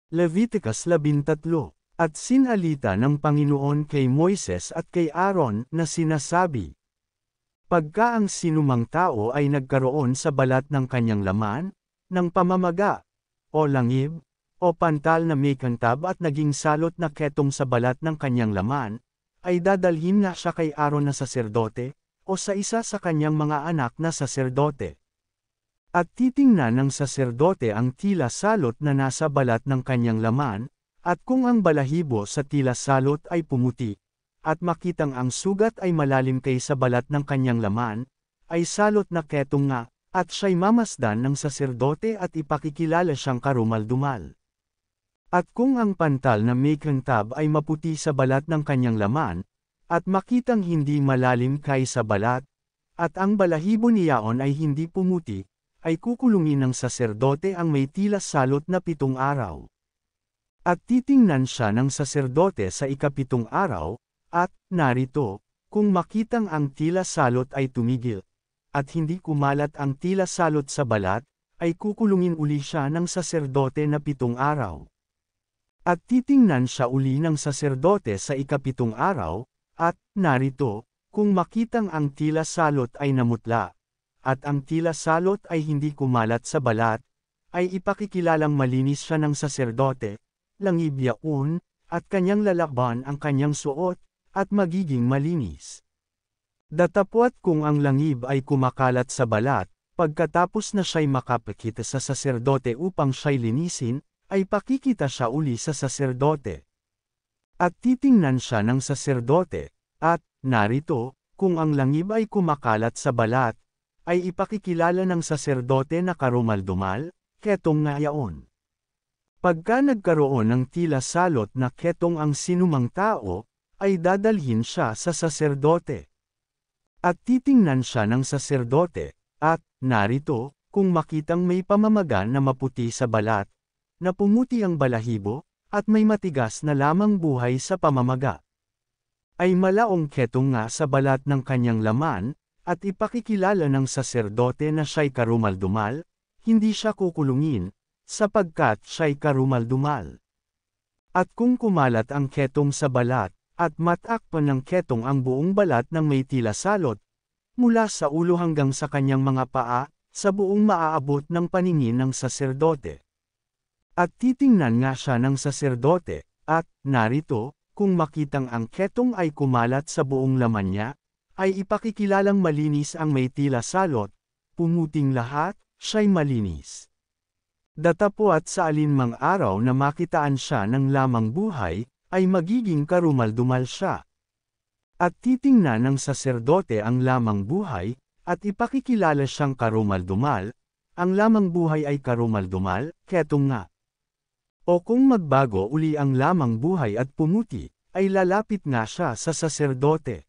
Leviticus 13. At sinalita ng Panginoon kay Moises at kay Aaron na sinasabi, pagka ang sinumang tao ay nagkaroon sa balat ng kanyang laman, ng pamamaga, o langib, o pantal na may kantab at naging salot na ketong sa balat ng kanyang laman, ay dadalhin nga siya kay Aaron na saserdote, o sa isa sa kanyang mga anak na saserdote. At titingnan ng saserdote ang tila salot na nasa balat ng kanyang laman, at kung ang balahibo sa tila salot ay pumuti, at makitang ang sugat ay malalim kay sa balat ng kanyang laman, ay salot na ketong nga, at siya'y mamasdan ng saserdote at ipakikilala siyang karumal-dumal. At kung ang pantal na may kantab ay maputi sa balat ng kanyang laman, at makitang hindi malalim kay sa balat, at ang balahibo niyaon ay hindi pumuti, ay kukulungin ng saserdote ang may tila salot na 7 araw. At titingnan siya ng saserdote sa ika-7 araw, at, narito, kung makitang ang tila salot ay tumigil, at hindi kumalat ang tila salot sa balat, ay kukulungin uli siya ng saserdote na 7 araw. At titingnan siya uli ng saserdote sa ika-7 araw, at, narito, kung makitang ang tila salot ay namutla, at ang tila salot ay hindi kumalat sa balat, ay ipakikilalang malinis siya ng saserdote, langib yaon, at kanyang lalakban ang kanyang suot, at magiging malinis. Datapwat kung ang langib ay kumakalat sa balat, pagkatapos na siya'y makapakita sa saserdote upang siya'y linisin, ay pakikita siya uli sa saserdote. At titingnan siya ng saserdote, at, narito, kung ang langib ay kumakalat sa balat, ay ipakikilala ng saserdote na karumal-dumal, ketong nga yaon. Pagka nagkaroon ng tila salot na ketong ang sinumang tao, ay dadalhin siya sa saserdote. At titingnan siya ng saserdote, at, narito, kung makitang may pamamaga na maputi sa balat, na pumuti ang balahibo, at may matigas na lamang buhay sa pamamaga, ay malaong ketong nga sa balat ng kanyang laman, at ipakikilala ng saserdote na siya'y karumal-dumal, hindi siya kukulungin, sapagkat siya'y karumal-dumal. At kung kumalat ang ketong sa balat, at matakpan ng ketong ang buong balat ng may tila salot, mula sa ulo hanggang sa kanyang mga paa, sa buong maaabot ng paningin ng saserdote. At titingnan nga siya ng saserdote, at, narito, kung makitang ang ketong ay kumalat sa buong laman niya, ay ipakikilalang malinis ang may tila salot, pumuting lahat, siya'y malinis. Datapwat sa alinmang araw na makitaan siya ng lamang buhay, ay magiging karumal-dumal siya. At titingnan ng saserdote ang lamang buhay, at ipakikilala siyang karumal-dumal, ang lamang buhay ay karumal-dumal, ketong nga. O kung magbago uli ang lamang buhay at pumuti, ay lalapit nga siya sa saserdote.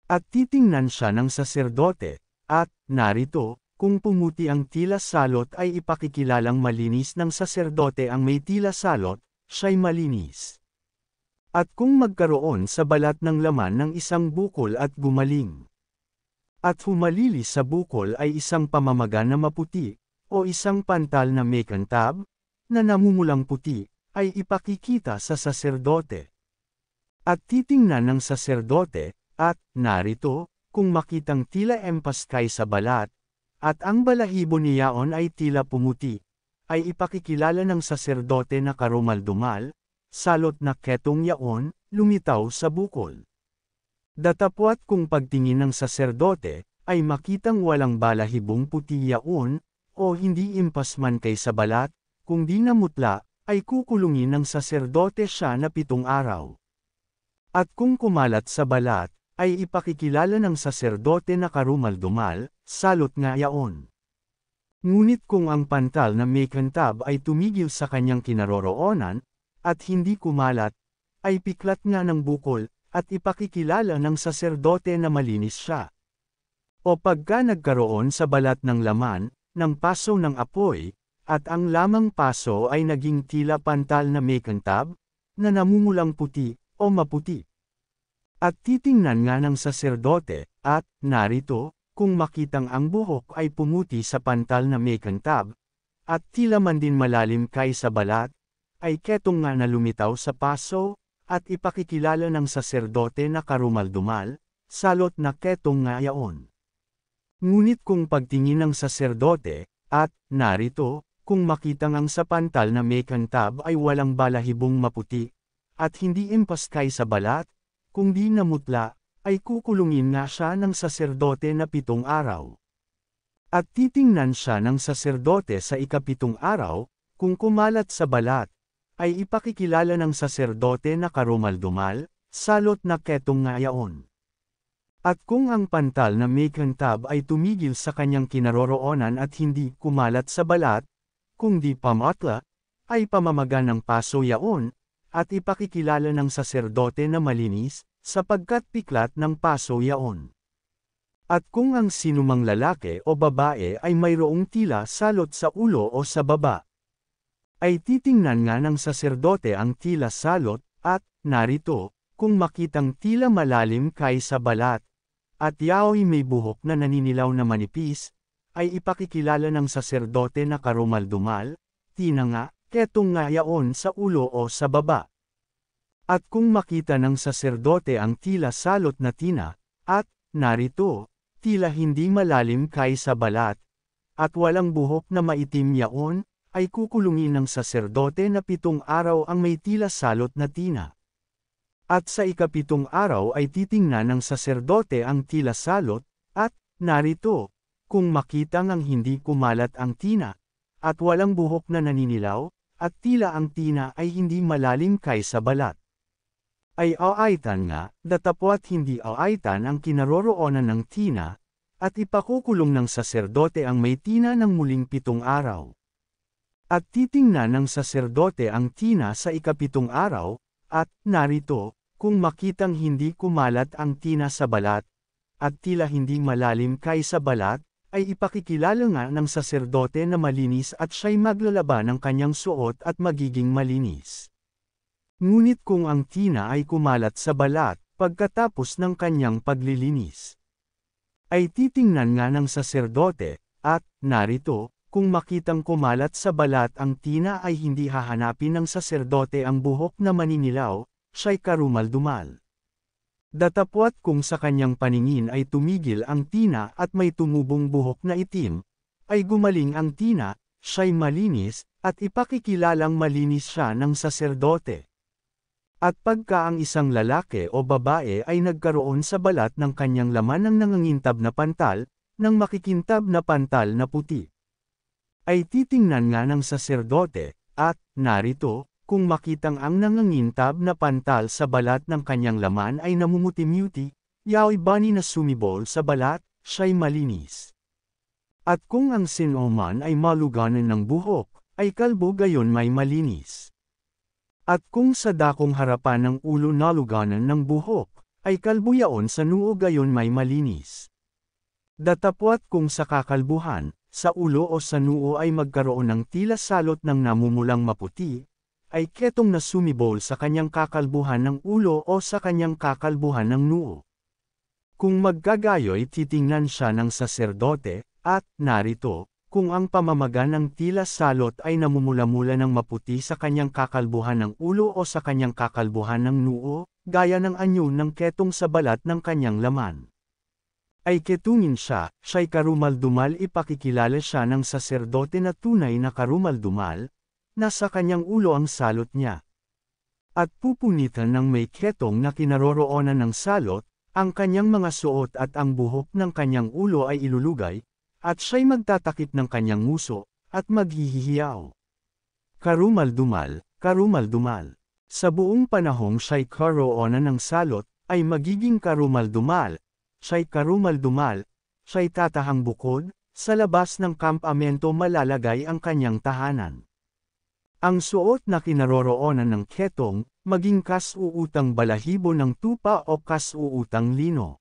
At titingnan siya ng saserdote, at, narito, kung pumuti ang tila salot ay ipakikilalang malinis ng saserdote ang may tila salot, siya'y malinis. At kung magkaroon sa balat ng laman ng isang bukol at gumaling, at humalili sa bukol ay isang pamamaga na maputi, o isang pantal na may kantab, na namumulang puti, ay ipakikita sa saserdote. At titingnan ng saserdote, at, narito, kung makitang tila empas kay sa balat, at ang balahibo niyaon ay tila pumuti, ay ipakikilala ng saserdote na karumal-dumal, salot na ketong yaon, lumitaw sa bukol. Datapwat kung pagtingin ng saserdote, ay makitang walang balahibong puti yaon, o hindi impas man kay sa balat, kung di namutla, ay kukulungin ng saserdote siya na 7 araw. At kung kumalat sa balat, ay ipakikilala ng saserdote na karumal-dumal, salot nga yaon. Ngunit kung ang pantal na may kantab ay tumigil sa kanyang kinaroroonan, at hindi kumalat, ay piklat nga ng bukol, at ipakikilala ng saserdote na malinis siya. O pagka nagkaroon sa balat ng laman, ng paso ng apoy, at ang lamang paso ay naging tila pantal na may kantab, na namumulang puti, o maputi. At titingnan nga ng saserdote, at, narito, kung makitang ang buhok ay pumuti sa pantal na may kantab, at tila man din malalim kay sa balat, ay ketong nga na lumitaw sa paso, at ipakikilala ng saserdote na karumaldumal, salot na ketong nga yaon. Ngunit kung pagtingin ng saserdote, at, narito, kung makitang ang sa pantal na may kantab ay walang balahibong maputi, at hindi impaskay sa balat, kung di namutla, ay kukulungin nga siya ng saserdote na 7 araw. At titingnan siya ng saserdote sa ika-7 araw, kung kumalat sa balat, ay ipakikilala ng saserdote na karumaldumal, salot na ketong nga yaon. At kung ang pantal na may kantab ay tumigil sa kanyang kinaroroonan at hindi kumalat sa balat, kung di pamatla, ay pamamaga ng paso yaon, at ipakikilala ng saserdote na malinis, sapagkat piklat ng paso yaon. At kung ang sinumang lalaki o babae ay mayroong tila salot sa ulo o sa baba, ay titingnan nga ng saserdote ang tila salot, at, narito, kung makitang tila malalim kaysa balat, at yaoy may buhok na naninilaw na manipis, ay ipakikilala ng saserdote na karumaldumal, tina nga, ketong nga yaon sa ulo o sa baba. At kung makita ng saserdote ang tila salot na tina, at, narito, tila hindi malalim kaysa balat, at walang buhok na maitim yaon, ay kukulungin ng saserdote na 7 araw ang may tila salot na tina. At sa ika-7 araw ay titingnan ng saserdote ang tila salot, at, narito, kung makita ngang hindi kumalat ang tina, at walang buhok na naninilaw, at tila ang tina ay hindi malalim kaysa balat, ay aaytan nga, datapwat hindi aaytan ang kinaroroonan ng tina, at ipakukulong ng saserdote ang may tina ng muling 7 araw. At titingnan ng saserdote ang tina sa ika-7 araw, at, narito, kung makitang hindi kumalat ang tina sa balat, at tila hindi malalim kaysa balat, ay ipakikilala nga ng saserdote na malinis at siya'y maglalaba ng kanyang suot at magiging malinis. Ngunit kung ang tina ay kumalat sa balat, pagkatapos ng kanyang paglilinis, ay titingnan nga ng saserdote, at, narito, kung makitang kumalat sa balat ang tina ay hindi hahanapin ng saserdote ang buhok na maninilaw, siya'y karumaldumal. Datapwat kung sa kanyang paningin ay tumigil ang tina at may tumubong buhok na itim, ay gumaling ang tina, siya'y malinis, at ipakikilalang malinis siya ng saserdote. At pagka ang isang lalaki o babae ay nagkaroon sa balat ng kanyang laman ng nangangintab na pantal, ng makikintab na pantal na puti, ay titingnan nga ng saserdote, at, narito, kung makitang ang nangangintab na pantal sa balat ng kanyang laman ay namumuti-muti, yaoy bani na sumibol sa balat, siya'y malinis. At kung ang sinoman ay maluganan ng buhok, ay kalbo gayon may malinis. At kung sa dakong harapan ng ulo naluganan ng buhok, ay kalbo yaon sa noo gayon may malinis. Datapwat kung sa kakalbuhan, sa ulo o sa noo ay magkaroon ng tila salot ng namumulang maputi, ay ketong na sumibol sa kanyang kakalbuhan ng ulo o sa kanyang kakalbuhan ng noo. Kung magkagayoy titingnan siya ng saserdote, at, narito, kung ang pamamaga ng tila salot ay namumula-mula ng maputi sa kanyang kakalbuhan ng ulo o sa kanyang kakalbuhan ng noo, gaya ng anyo ng ketong sa balat ng kanyang laman, ay ketungin siya, siya'y karumaldumal. Ipakikilala siya ng saserdote na tunay na karumaldumal, nasa kanyang ulo ang salot niya. At pupunitan ng may ketong na kinaroroonan ng salot, ang kanyang mga suot at ang buhok ng kanyang ulo ay ilulugay, at siya'y magtatakip ng kanyang nguso, at maghihihiyaw. Karumaldumal, karumaldumal. Sa buong panahong siya'y karoonan ng salot, ay magiging karumaldumal, siya'y karumaldumal, siya'y tatahang bukod, sa labas ng kampamento malalagay ang kanyang tahanan. Ang suot na kinaroroonan ng ketong, maging kasuutang balahibo ng tupa o kasuutang lino.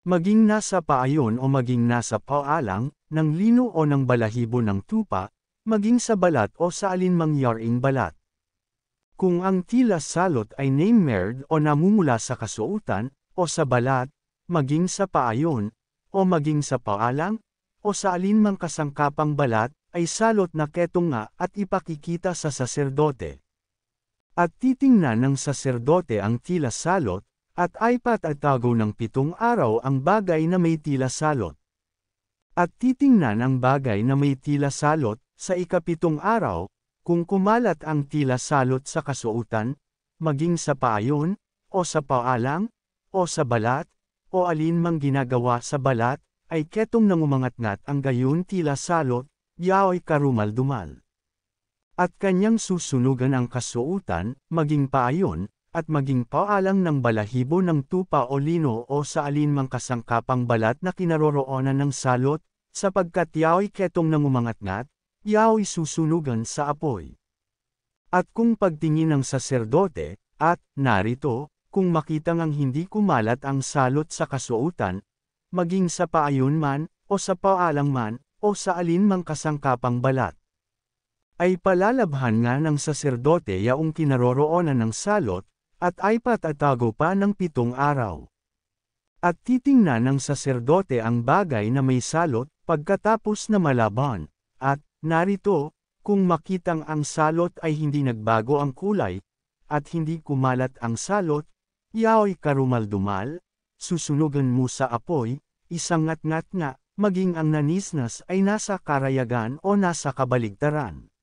Maging nasa paayon o maging nasa paalang, ng lino o ng balahibo ng tupa, maging sa balat o sa alinmang yaring balat. Kung ang tila salot ay name-mered o namumula sa kasuotan, o sa balat, maging sa paayon, o maging sa paalang, o sa alinmang kasangkapang balat, ay salot na ketong nga at ipakikita sa saserdote. At titingnan ng saserdote ang tila salot, at ay patatago ng 7 araw ang bagay na may tila salot. At titingnan ang bagay na may tila salot, sa ika-7 araw, kung kumalat ang tila salot sa kasuotan, maging sa paayon, o sa paalang, o sa balat, o alin mang ginagawa sa balat, ay ketong nangumangatngat ang gayon tila salot, yaoy karumal-dumal. At kanyang susunugan ang kasuotan, maging paayon, at maging paalang ng balahibo ng tupa o lino o sa alinmang kasangkapang balat na kinaroroonan ng salot, sapagkat yaoy ketong nangumangatngat, yaoy susunugan sa apoy. At kung pagtingin ng saserdote, at, narito, kung makita ngang hindi kumalat ang salot sa kasuotan, maging sa paayon man, o sa paalang man, o sa alinmang kasangkapang balat, ay palalabhan nga ng saserdote yaong kinaroroonan ng salot, at ay patatago pa ng 7 araw. At titingnan ng saserdote ang bagay na may salot, pagkatapos na malaban, at, narito, kung makitang ang salot ay hindi nagbago ang kulay, at hindi kumalat ang salot, yaoy karumal-dumal, susunugan mo sa apoy, isangat-ngat nga, maging ang nanisnas ay nasa karayagan o nasa kabaligtaran.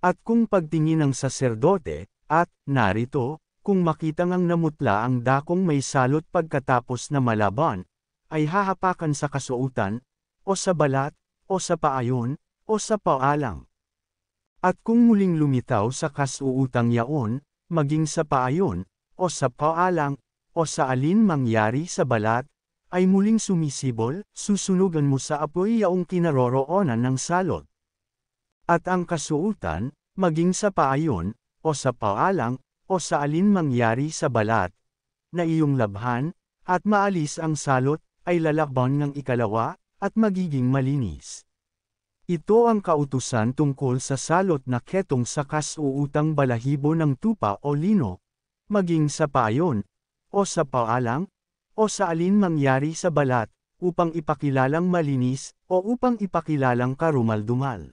At kung pagtingin ng saserdote, at, narito, kung makita ngang namutla ang dakong may salot pagkatapos na malaban, ay hahapakan sa kasuotan, o sa balat, o sa paayon, o sa paalang. At kung muling lumitaw sa kasuotang yaon, maging sa paayon, o sa paalang, o sa alin mangyari sa balat, ay muling sumisibol, susunugan mo sa apoy yaong kinaroroonan ng salot. At ang kasuotan, maging sa paayon, o sa paalang, o sa alin mangyari sa balat, na iyong labhan, at maalis ang salot, ay lalakban ng ikalawa, at magiging malinis. Ito ang kautusan tungkol sa salot na ketong sa kasuotang balahibo ng tupa o lino, maging sa paayon, o sa paalang, o sa alin mangyari sa balat, upang ipakilalang malinis, o upang ipakilalang karumal-dumal.